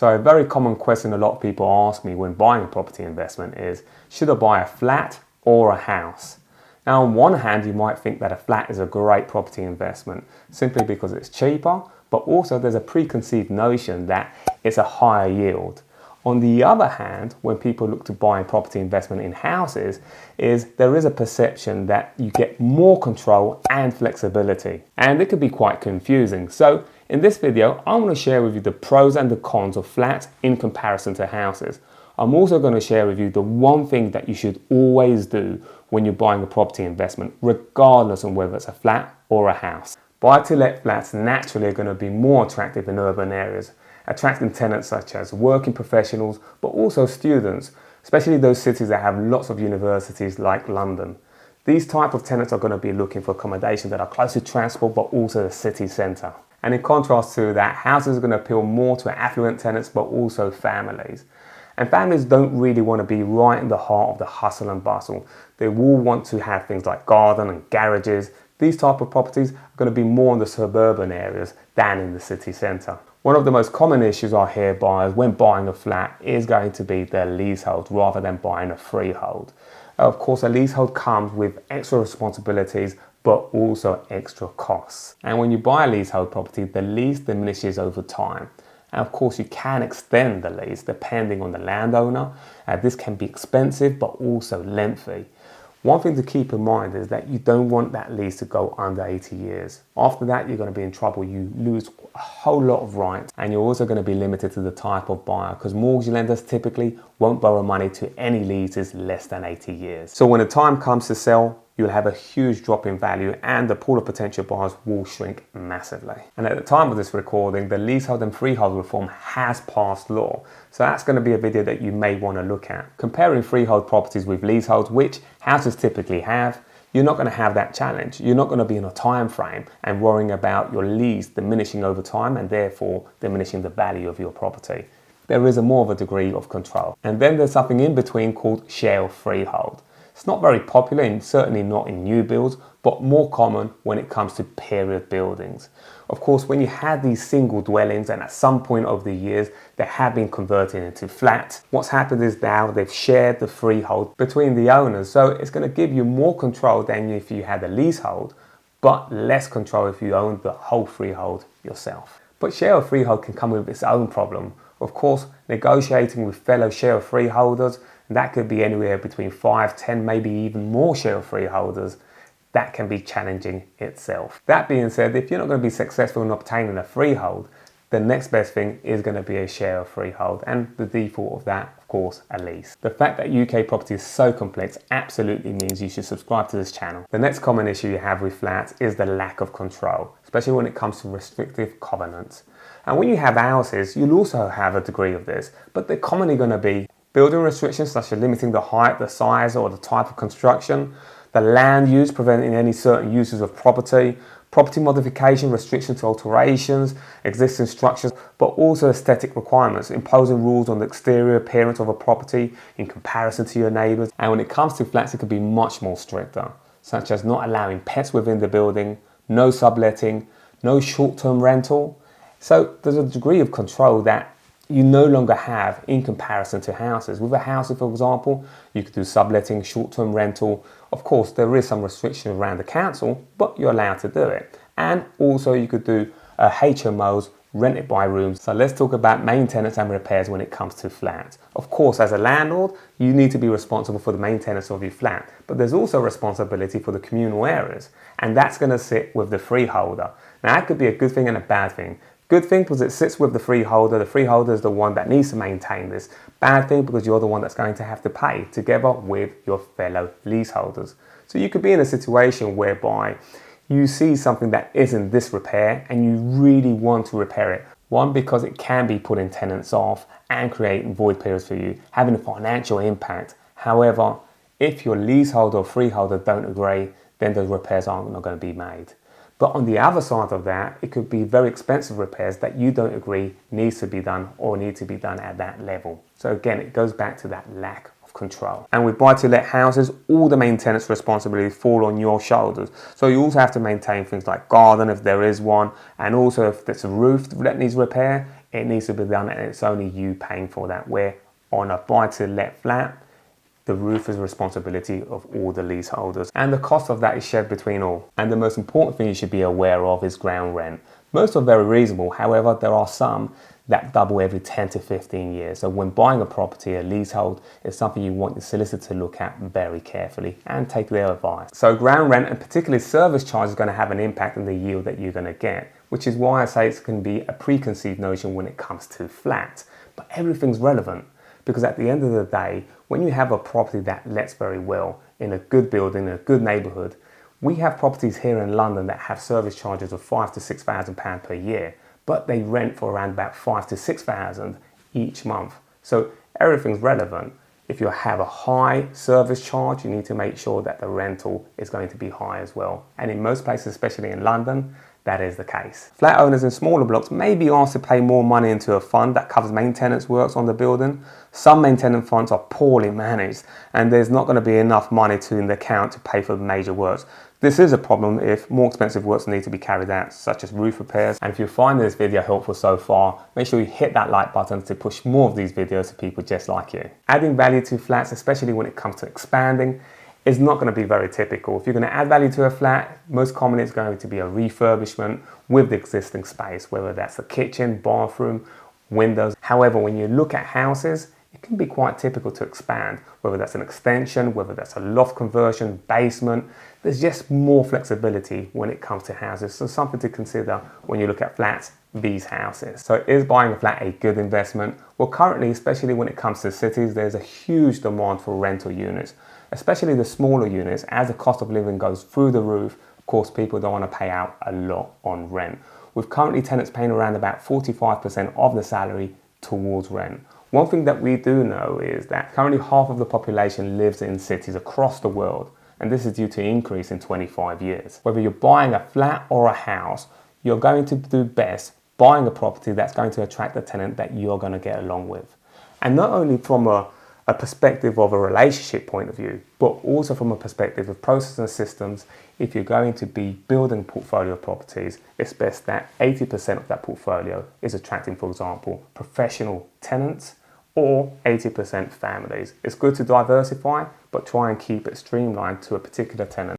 So a very common question a lot of people ask me when buying a property investment is, should I buy a flat or a house? Now, on one hand, you might think that a flat is a great property investment simply because it's cheaper, but also there's a preconceived notion that it's a higher yield. On the other hand, when people look to buy property investment in houses, there is a perception that you get more control and flexibility, and it can be quite confusing. So in this video, I want to share with you the pros and the cons of flats in comparison to houses. I'm also going to share with you the one thing that you should always do when you're buying a property investment, regardless of whether it's a flat or a house. Buy-to-let flats naturally are going to be more attractive in urban areas, attracting tenants such as working professionals, but also students, especially those cities that have lots of universities like London. These type of tenants are going to be looking for accommodation that are close to transport, but also the city centre. And in contrast to that, houses are going to appeal more to affluent tenants, but also families. And families don't really want to be right in the heart of the hustle and bustle. They will want to have things like garden and garages. These type of properties are going to be more in the suburban areas than in the city centre. One of the most common issues I hear buyers when buying a flat is going to be their leasehold rather than buying a freehold. Of course, a leasehold comes with extra responsibilities, but also extra costs. And when you buy a leasehold property, the lease diminishes over time. And of course, you can extend the lease depending on the landowner. This can be expensive, but also lengthy. One thing to keep in mind is that you don't want that lease to go under 80 years. After that, you're going to be in trouble. You lose a whole lot of rights, and you're also going to be limited to the type of buyer because mortgage lenders typically won't borrow money to any leases less than 80 years. So when the time comes to sell, you'll have a huge drop in value and the pool of potential buyers will shrink massively. And at the time of this recording, the leasehold and freehold reform has passed law. So that's going to be a video that you may want to look at. Comparing freehold properties with leaseholds, which houses typically have, you're not going to have that challenge. You're not going to be in a time frame and worrying about your lease diminishing over time and therefore diminishing the value of your property. There is more of a degree of control. And then there's something in between called share freehold. It's not very popular and certainly not in new builds, but more common when it comes to period buildings. Of course, when you have these single dwellings and at some point over the years, they have been converted into flats, what's happened is now they've shared the freehold between the owners. So it's going to give you more control than if you had a leasehold, but less control if you owned the whole freehold yourself. But share of freehold can come with its own problem. Of course, negotiating with fellow share of freeholders, and that could be anywhere between 5, 10, maybe even more share of freeholders, that can be challenging itself. That being said, if you're not going to be successful in obtaining a freehold, the next best thing is going to be a share of freehold, and the default of that, of course, a lease. The fact that UK property is so complex absolutely means you should subscribe to this channel. The next common issue you have with flats is the lack of control, especially when it comes to restrictive covenants. And when you have houses, you'll also have a degree of this, but they're commonly going to be building restrictions such as limiting the height, the size, or the type of construction, the land use, preventing any certain uses of property, property modification, restrictions to alterations, existing structures, but also aesthetic requirements, imposing rules on the exterior appearance of a property in comparison to your neighbours. And when it comes to flats, it can be much more stricter, such as not allowing pets within the building, no subletting, no short-term rental. So there's a degree of control that you no longer have in comparison to houses. With a house, for example, you could do subletting, short-term rental. Of course, there is some restriction around the council, but you're allowed to do it. And also you could do HMOs, rented by rooms. So let's talk about maintenance and repairs when it comes to flats. Of course, as a landlord, you need to be responsible for the maintenance of your flat, but there's also responsibility for the communal areas, and that's going to sit with the freeholder. Now, that could be a good thing and a bad thing. Good thing because it sits with the freeholder. The freeholder is the one that needs to maintain this. Bad thing because you're the one that's going to have to pay together with your fellow leaseholders. So you could be in a situation whereby you see something that is in disrepair and you really want to repair it. One, because it can be putting tenants off and creating void periods for you, having a financial impact. However, if your leaseholder or freeholder don't agree, then those repairs aren't going to be made. But on the other side of that, it could be very expensive repairs that you don't agree needs to be done or need to be done at that level. So again, it goes back to that lack of control. And with buy-to-let houses, all the maintenance responsibilities fall on your shoulders. So you also have to maintain things like garden if there is one, and also if there's a roof that needs repair, it needs to be done, and it's only you paying for that. Where on a buy-to-let flat, the roof is the responsibility of all the leaseholders, and the cost of that is shared between all. And the most important thing you should be aware of is ground rent. Most are very reasonable, however, there are some that double every 10 to 15 years. So when buying a property, a leasehold is something you want your solicitor to look at very carefully and take their advice. So ground rent, and particularly service charge, is going to have an impact on the yield that you're going to get, which is why I say it can be a preconceived notion when it comes to flats. But everything's relevant, because at the end of the day, when you have a property that lets very well in a good building, in a good neighbourhood, we have properties here in London that have service charges of £5,000 to £6,000 per year, but they rent for around about £5,000 to £6,000 each month. So everything's relevant. If you have a high service charge, you need to make sure that the rental is going to be high as well. And in most places, especially in London, that is the case. Flat owners in smaller blocks may be asked to pay more money into a fund that covers maintenance works on the building. Some maintenance funds are poorly managed, and there's not going to be enough money in the account to pay for the major works. This is a problem if more expensive works need to be carried out, such as roof repairs. And if you find this video helpful so far, make sure you hit that like button to push more of these videos to people just like you. Adding value to flats, especially when it comes to expanding, is not going to be very typical. If you're going to add value to a flat, most commonly it's going to be a refurbishment with the existing space, whether that's the kitchen, bathroom, windows. However, when you look at houses, it can be quite typical to expand, whether that's an extension, whether that's a loft conversion, basement. There's just more flexibility when it comes to houses. So something to consider when you look at flats, these houses. So is buying a flat a good investment? Well, currently, especially when it comes to cities, there's a huge demand for rental units, especially the smaller units. As the cost of living goes through the roof, of course, people don't want to pay out a lot on rent. With currently tenants paying around about 45% of the salary towards rent. One thing that we do know is that currently half of the population lives in cities across the world, and this is due to increase in 25 years. Whether you're buying a flat or a house, you're going to do best buying a property that's going to attract a tenant that you're going to get along with. And not only from a perspective of a relationship point of view, but also from a perspective of process and systems. If you're going to be building a portfolio of properties, it's best that 80% of that portfolio is attracting, for example, professional tenants or 80% families. It's good to diversify, but try and keep it streamlined to a particular tenant.